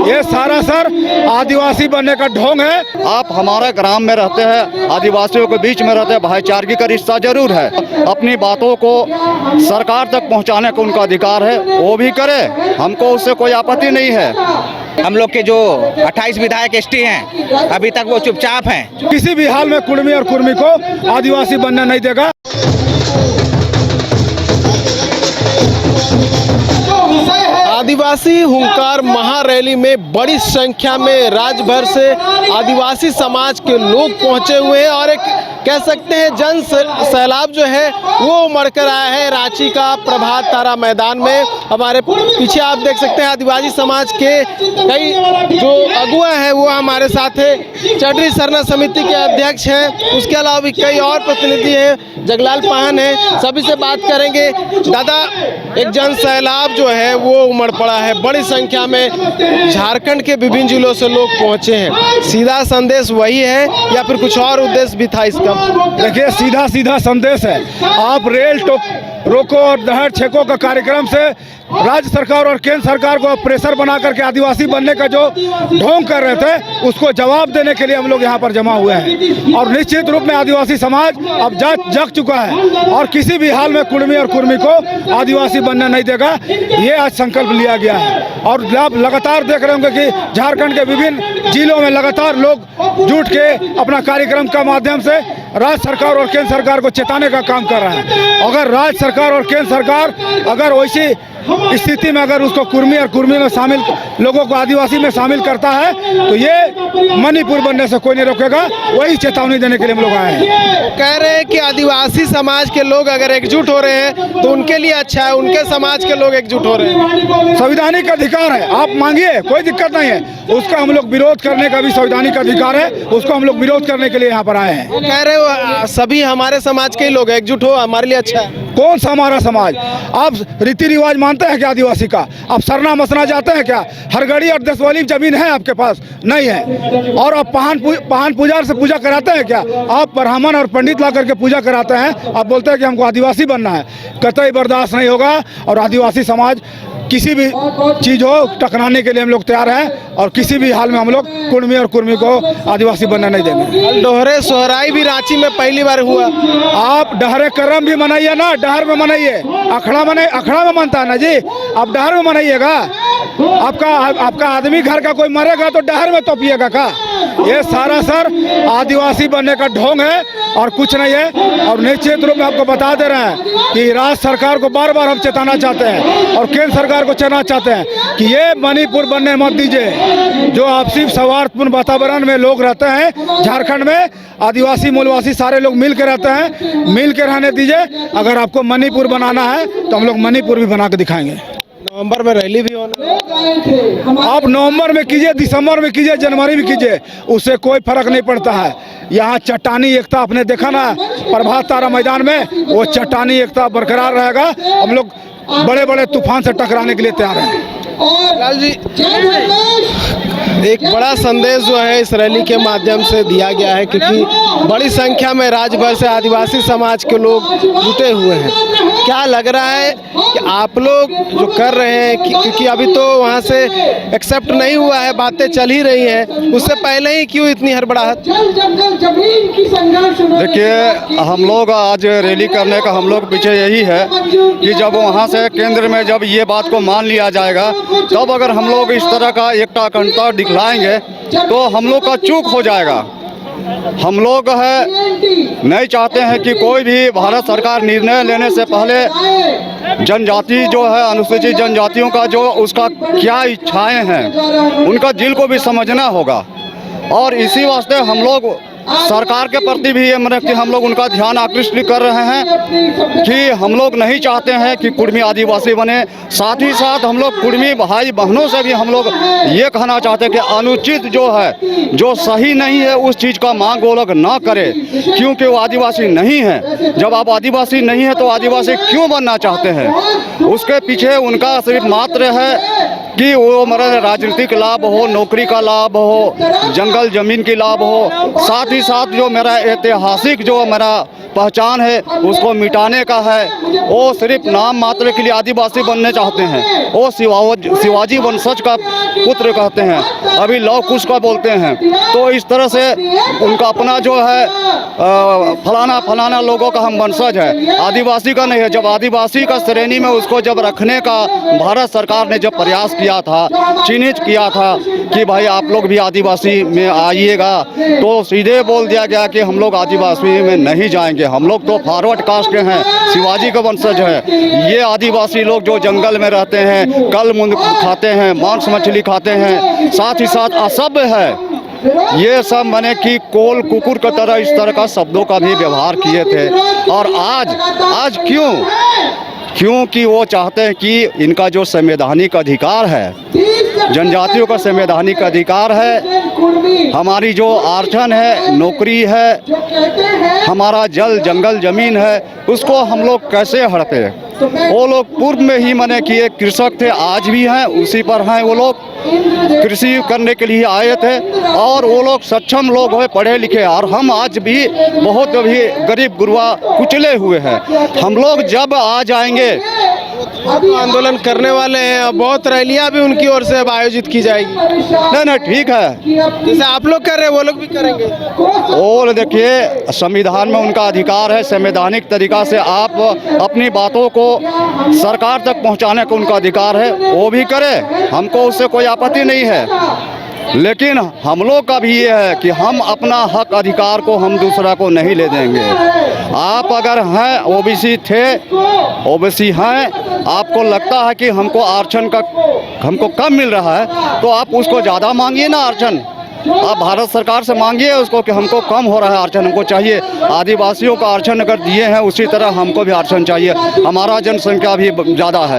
ये सारा सर आदिवासी बनने का ढोंग है। आप हमारे ग्राम में रहते हैं, आदिवासियों के बीच में रहते हैं, भाईचारगी का रिश्ता जरूर है। अपनी बातों को सरकार तक पहुंचाने का उनका अधिकार है, वो भी करे, हमको उससे कोई आपत्ति नहीं है। हम लोग के जो 28 विधायक एसटी हैं, अभी तक वो चुपचाप हैं। किसी भी हाल में कुर्मी और कुर्मी को आदिवासी बनने नहीं देगा। आदिवासी हुंकार महारैली में बड़ी संख्या में राज्य भर से आदिवासी समाज के लोग पहुंचे हुए हैं और एक कह सकते हैं जन सैलाब जो है वो उमड़ कर आया है रांची का प्रभात तारा मैदान में। हमारे पीछे आप देख सकते हैं आदिवासी समाज के कई जो अगुआ हैं वो हमारे साथ है। चटरी सरना समिति के अध्यक्ष हैं, उसके अलावा भी कई और प्रतिनिधि हैं, जगलाल पाहन है, सभी से बात करेंगे। दादा, एक जन सैलाब जो है वो उमड़ पड़ा है, बड़ी संख्या में झारखंड के विभिन्न जिलों से लोग पहुंचे हैं। सीधा संदेश वही है या फिर कुछ और उद्देश्य भी था इसका? देखिए, सीधा सीधा संदेश है। आप रेल रोको और दहर छेको का कार्यक्रम से राज्य सरकार और केंद्र सरकार को प्रेशर बना करके आदिवासी बनने का जो ढोंग कर रहे थे उसको जवाब देने के लिए हम लोग यहाँ पर जमा हुए हैं। और निश्चित रूप में आदिवासी समाज अब जग चुका है और किसी भी हाल में कुर्मी और कुर्मी को आदिवासी बनने नहीं देगा, ये आज संकल्प लिया गया है। और आप लगातार देख रहे होंगे कि झारखंड के विभिन्न जिलों में लगातार लोग जुट के अपना कार्यक्रम का माध्यम से राज्य सरकार और केंद्र सरकार को चेताने का काम कर रहा है। अगर राज्य सरकार और केंद्र सरकार अगर वैसी स्थिति में अगर उसको कुर्मी और कुर्मी में शामिल लोगों को आदिवासी में शामिल करता है तो ये मणिपुर बनने से कोई नहीं रोकेगा। वही चेतावनी देने के लिए हम लोग आए हैं। कह रहे हैं कि आदिवासी समाज के लोग अगर एकजुट हो रहे हैं तो उनके लिए अच्छा है, उनके समाज के लोग एकजुट हो रहे हैं। संवैधानिक अधिकार है, आप मांगिए, कोई दिक्कत नहीं है। उसका हम लोग विरोध करने का भी संवैधानिक अधिकार है, उसको हम लोग विरोध करने के लिए यहाँ पर आए हैं। कह रहे हो सभी हमारे समाज के लोग एकजुट हो, हमारे लिए अच्छा है। कौन सा हमारा समाज? आप रीति रिवाज मानते हैं क्या आदिवासी का? आप सरना मसना जाते हैं क्या? हरगढ़ी और दसवाली जमीन है आपके पास? नहीं है। और आप पाहन पुजार से पूजा कराते हैं क्या? आप ब्राह्मण और पंडित ला करके पूजा कराते हैं, आप बोलते हैं कि हमको आदिवासी बनना है। कतई बर्दाश्त नहीं होगा। और आदिवासी समाज किसी भी चीज़ हो टकराने के लिए हम लोग तैयार हैं और किसी भी हाल में हम लोग कुर्मी और कुर्मी को आदिवासी बनने नहीं देंगे। डोहरे सोहराई भी रांची में पहली बार हुआ। आप डहरे करम भी मनाइए ना, डहर में मनाइए। अखड़ा में मनता है ना जी, आप डहर में मनाइएगा। आपका आदमी घर का कोई मरेगा तो डहर में तोपिएगा का? ये सारा सर आदिवासी बनने का ढोंग है और कुछ नहीं है। और निश्चित रूप में आपको बता दे रहे हैं कि राज्य सरकार को बार बार हम चेताना चाहते हैं और केंद्र सरकार को चेताना चाहते हैं कि ये मणिपुर बनने मत दीजिए। जो आपसी सौहार्दपूर्ण वातावरण में लोग रहते हैं झारखंड में, आदिवासी मूलवासी सारे लोग मिल के रहते हैं, मिल के रहने दीजिए। अगर आपको मणिपुर बनाना है तो हम लोग मणिपुर भी बना के दिखाएंगे। नवंबर में रैली भी होना, आप नवंबर में कीजिए, दिसंबर में कीजिए, जनवरी में कीजिए, उससे कोई फर्क नहीं पड़ता है। यहाँ चट्टानी एकता आपने देखा ना प्रभात तारा मैदान में, वो चट्टानी एकता बरकरार रहेगा। हम लोग बड़े बड़े तूफान से टकराने के लिए तैयार हैं। लाल जी, एक बड़ा संदेश जो है इस रैली के माध्यम से दिया गया है, क्योंकि बड़ी संख्या में राज्य भर से आदिवासी समाज के लोग जुटे हुए हैं। क्या लग रहा है कि आप लोग जो कर रहे हैं, क्योंकि अभी तो वहाँ से एक्सेप्ट नहीं हुआ है, बातें चल ही रही हैं, उससे पहले ही क्यों इतनी हड़बड़ाहट? देखिए, हम लोग आज रैली करने का हम लोग पीछे यही है कि जब वहाँ से केंद्र में जब ये बात को मान लिया जाएगा तब अगर हम लोग इस तरह का एकता अखंडता दिखलाएंगे तो हम लोग का चूक हो जाएगा। हम लोग नहीं चाहते हैं कि कोई भी भारत सरकार निर्णय लेने से पहले जनजाति जो है, अनुसूचित जनजातियों का जो उसका क्या इच्छाएं हैं उनका दिल को भी समझना होगा। और इसी वास्ते हम लोग सरकार के प्रति भी ये मतलब कि हम लोग उनका ध्यान आकृष्ट कर रहे हैं कि हम लोग नहीं चाहते हैं कि कुर्मी आदिवासी बने। साथ ही साथ हम लोग कुर्मी भाई बहनों से भी हम लोग ये कहना चाहते हैं कि अनुचित जो है, जो सही नहीं है, उस चीज़ का मांग वो लोग ना करें, क्योंकि वो आदिवासी नहीं है। जब आप आदिवासी नहीं है तो आदिवासी क्यों बनना चाहते हैं? उसके पीछे उनका सिर्फ मात्र है कि वो मेरा राजनीतिक लाभ हो, नौकरी का लाभ हो, जंगल ज़मीन की लाभ हो, साथ ही साथ जो मेरा ऐतिहासिक जो मेरा पहचान है उसको मिटाने का है। वो सिर्फ नाम मात्र के लिए आदिवासी बनने चाहते हैं। वो शिवाजी वंशज का पुत्र कहते हैं, अभी लव कुश का बोलते हैं। तो इस तरह से उनका अपना जो है फलाना फलाना लोगों का हम वंशज है, आदिवासी का नहीं है। जब आदिवासी का श्रेणी में उसको जब रखने का भारत सरकार ने जब प्रयास किया था, चिन्हित किया था कि भाई आप लोग भी आदिवासी में आइएगा, तो सीधे बोल दिया गया कि हम लोग आदिवासी में नहीं जाएंगे, हम लोग तो फॉरवर्ड कास्ट के हैं, शिवाजी का वंशज है। ये आदिवासी लोग जो जंगल में रहते हैं, कल मुंड खाते हैं, मांस मछली खाते हैं, साथ ही साथ असभ्य है, ये सब माने कि कोल कुकुर की तरह इस तरह का शब्दों का भी व्यवहार किए थे। और आज क्योंकि वो चाहते हैं कि इनका जो संवैधानिक अधिकार है, जनजातियों का संवैधानिक अधिकार है, हमारी जो आरक्षण है, नौकरी है, हमारा जल जंगल जमीन है, उसको हम लोग कैसे हड़पे। वो लोग पूर्व में ही माने कि एक कृषक थे, आज भी हैं, उसी पर हैं। वो लोग कृषि करने के लिए आए थे और वो लोग सक्षम लोग हैं, पढ़े लिखे। और हम आज भी बहुत अभी गरीब गुरबा कुचले हुए हैं। हम लोग जब आ जाएंगे, आंदोलन करने वाले हैं, अब बहुत रैलियां भी उनकी ओर से अब आयोजित की जाएगी। नहीं ठीक है, जैसे आप लोग कर रहे हैं वो लोग भी करेंगे। और देखिए, संविधान में उनका अधिकार है, संवैधानिक तरीका से आप अपनी बातों को सरकार तक पहुंचाने का उनका अधिकार है, वो भी करें, हमको उससे कोई आपत्ति नहीं है। लेकिन हम लोग का भी ये है कि हम अपना हक अधिकार को हम दूसरा को नहीं ले देंगे। आप अगर हैं ओबीसी थे, ओबीसी हैं, आपको लगता है कि हमको आरक्षण का हमको कम मिल रहा है, तो आप उसको ज़्यादा मांगिए ना आरक्षण। आप भारत सरकार से मांगिए उसको कि हमको कम हो रहा है आरक्षण, हमको चाहिए। आदिवासियों का आरक्षण अगर दिए हैं, उसी तरह हमको भी आरक्षण चाहिए। हमारा जनसंख्या भी ज़्यादा है,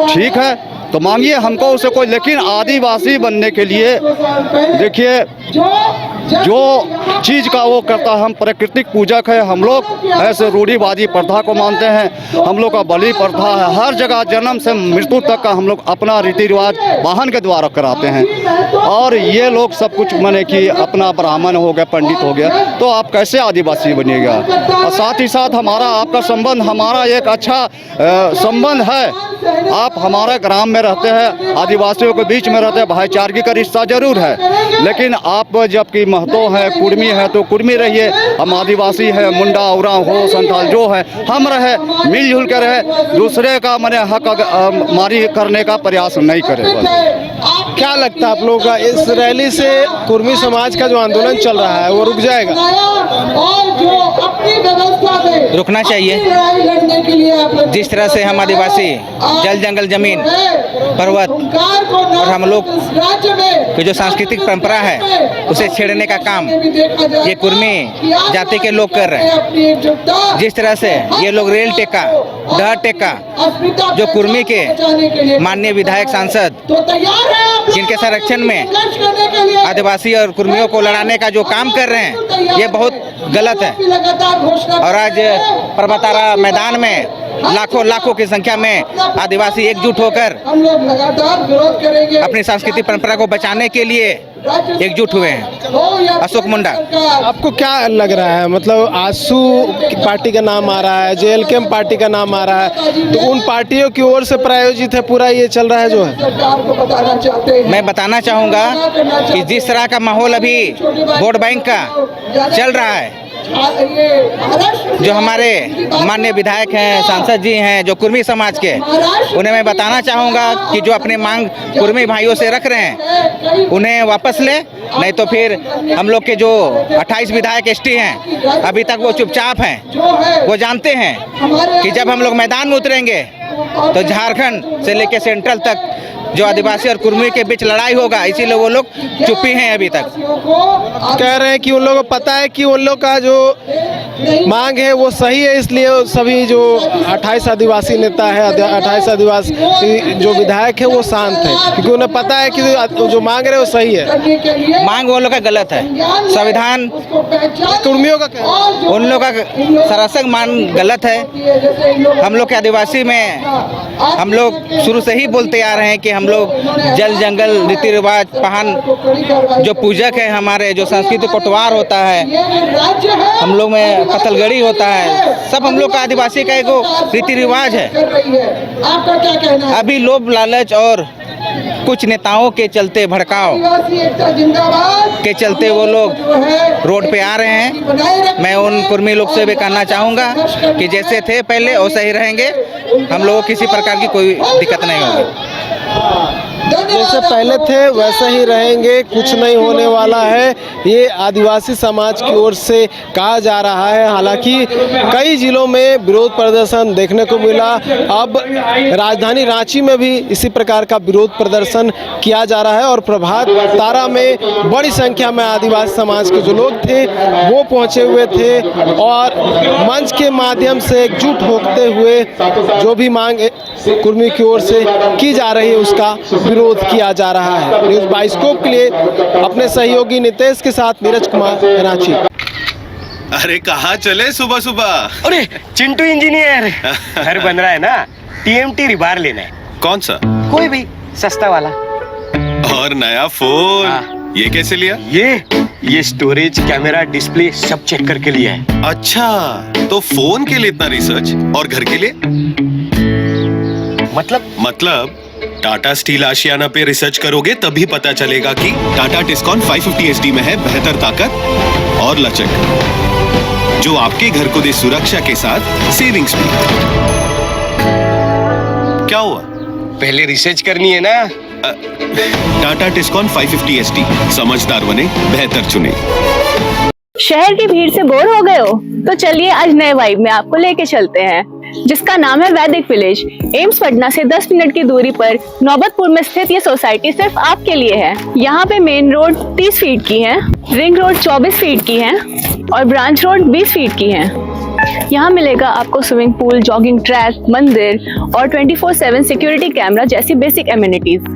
ठीक है, तो मांगिए हमको उसे कोई। लेकिन आदिवासी बनने के लिए देखिए, जो चीज़ का वो करता है, हम प्राकृतिक पूजक है, हम लोग ऐसे रूढ़िवादी प्रथा को मानते हैं, हम लोग का बलि प्रथा है, हर जगह जन्म से मृत्यु तक का हम लोग अपना रीति रिवाज वाहन के द्वारा कराते हैं। और ये लोग सब कुछ माने कि अपना ब्राह्मण हो गया, पंडित हो गया, तो आप कैसे आदिवासी बनिएगा। और साथ ही साथ हमारा आपका संबंध, हमारा एक अच्छा संबंध है। आप हमारे ग्राम में रहते हैं, आदिवासियों के बीच में रहते हैं, भाईचारगी का रिश्ता जरूर है। लेकिन आप जबकि महतो है, कुर्मी है, तो कुर्मी रहिए, हम आदिवासी है, मुंडा उरांव हो, संथाल जो है, हम रहे, मिलजुल कर रहे, दूसरे का मैंने हक मारी करने का प्रयास नहीं करें। क्या लगता है आप लोगों का, इस रैली से कुर्मी समाज का जो आंदोलन चल रहा है वो रुक जाएगा? रुकना चाहिए। जिस तरह से हम आदिवासी जल जंगल जमीन पर्वत और हम लोग की जो सांस्कृतिक परंपरा है उसे छेड़ने का काम ये कुर्मी जाति के लोग कर रहे हैं। जिस तरह से ये लोग रेल टेका, डहर टेका, जो कुर्मी के माननीय विधायक सांसद जिनके संरक्षण में आदिवासी और कुर्मियों को लड़ाने का जो काम कर रहे हैं, ये बहुत गलत है। और आज पर्वतारा मैदान में लाखों की संख्या में आदिवासी एकजुट होकर अपनी सांस्कृतिक परंपरा को बचाने के लिए एकजुट हुए हैं। अशोक मुंडा, आपको क्या लग रहा है, मतलब आजसू पार्टी का नाम आ रहा है, जेएलकेएम पार्टी का नाम आ रहा है, तो उन पार्टियों की ओर से प्रायोजित है पूरा ये चल रहा है जो है? मैं बताना चाहूँगा कि जिस तरह का माहौल अभी वोट बैंक का चल रहा है, जो हमारे माननीय विधायक हैं, सांसद जी हैं, जो कुर्मी समाज के, उन्हें मैं बताना चाहूँगा कि जो अपने मांग कुर्मी भाइयों से रख रहे हैं उन्हें वापस ले, नहीं तो फिर हम लोग के जो 28 विधायक एसटी हैं अभी तक वो चुपचाप हैं। वो जानते हैं कि जब हम लोग मैदान में उतरेंगे तो झारखंड से लेकर सेंट्रल तक जो आदिवासी और कुर्मी के बीच लड़ाई होगा, इसीलिए वो लोग चुप्पी हैं अभी तक। कह रहे हैं कि उन लोगों को पता है कि उन लोग का जो मांग है वो सही है, इसलिए सभी जो 28 आदिवासी नेता है, 28 आदिवासी जो विधायक है वो शांत है, क्योंकि उन्हें पता है कि जो मांग रहे वो सही है। मांग वो लोग का गलत है। संविधान कुर्मियों का, उन लोग का सरासर मांग गलत है। हम लोग के आदिवासी में हम लोग शुरू से ही बोलते आ रहे हैं कि हम हम लोग जल जंगल रीति रिवाज पहान जो पूजक है हमारे, जो संस्कृति पटवार होता है, हम लोग में पतलगड़ी होता है, सब हम लोग का आदिवासी का एक रीति रिवाज है। अभी लोभ लालच और कुछ नेताओं के चलते, भड़काव के चलते वो लोग रोड पे आ रहे हैं। मैं उन कुर्मी लोग से भी कहना चाहूँगा कि जैसे थे पहले वैसे ही रहेंगे, हम लोगों को किसी प्रकार की कोई दिक्कत नहीं होगी। जैसे पहले थे वैसे ही रहेंगे, कुछ नहीं होने वाला है, ये आदिवासी समाज की ओर से कहा जा रहा है। हालांकि कई जिलों में विरोध प्रदर्शन देखने को मिला। अब राजधानी रांची में भी इसी प्रकार का विरोध प्रदर्शन किया जा रहा है और प्रभात तारा में बड़ी संख्या में आदिवासी समाज के जो लोग थे वो पहुंचे हुए थे और मंच के माध्यम से एकजुट होते हुए जो भी मांग कुर्मी की ओर से की जा रही है उसका विरोध किया जा रहा है। न्यूज़ बाइस्कोप के लिए अपने सहयोगी नितेश के साथ नीरज कुमार, रांची। अरे कहाँ चले सुबह सुबह? अरे चिंटू इंजीनियर, घर बन रहा है ना, टीएमटी रिबार लेना है। कौन सा? कोई भी सस्ता वाला। और नया फोन? हाँ। ये कैसे लिया? ये स्टोरेज, कैमरा, डिस्प्ले सब चेक करके लिया है। अच्छा, तो फोन के लिए इतना रिसर्च और घर के लिए? मतलब टाटा स्टील आशियाना पे रिसर्च करोगे तभी पता चलेगा कि टाटा टिस्कॉन 550 SD में है बेहतर ताकत और लचक, जो आपके घर को दे सुरक्षा के साथ सेविंग्स भी। क्या हुआ? पहले रिसर्च करनी है ना। टाटा टिस्कॉन 550 SD, समझदार बने, बेहतर चुने। शहर की भीड़ से बोर हो गए हो? तो चलिए आज नए वाइब में आपको लेके चलते हैं, जिसका नाम है वैदिक विलेज। एम्स पटना से 10 मिनट की दूरी पर नौबतपुर में स्थित ये सोसाइटी सिर्फ आपके लिए है। यहाँ पे मेन रोड 30 फीट की है, रिंग रोड 24 फीट की है और ब्रांच रोड 20 फीट की है। यहाँ मिलेगा आपको स्विमिंग पूल, जॉगिंग ट्रैक, मंदिर और 24/7 सिक्योरिटी कैमरा जैसी बेसिक एमिनिटीज।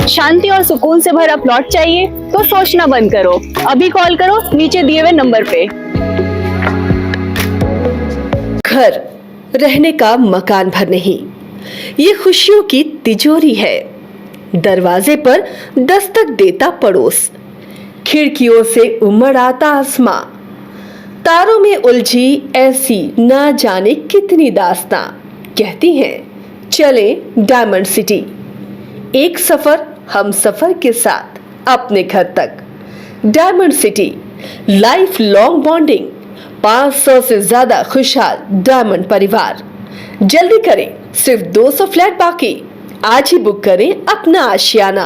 शांति और सुकून से भरा प्लॉट चाहिए तो सोचना बंद करो, अभी कॉल करो नीचे दिए हुए नंबर पे। घर रहने का मकान भर नहीं, ये खुशियों की तिजोरी है। दरवाजे पर दस्तक देता पड़ोस, खिड़कियों से उमड़ आता आसमां, तारों में उलझी ऐसी ना जाने कितनी दास्तां। कहती हैं चले डायमंड सिटी, एक सफर हम सफर के साथ अपने घर तक। Diamond city, life long bonding, 500 से ज्यादा खुशहाल डायमंड परिवार। जल्दी करें, सिर्फ 200 फ्लैट बाकी। आज ही बुक करें अपना आशियाना।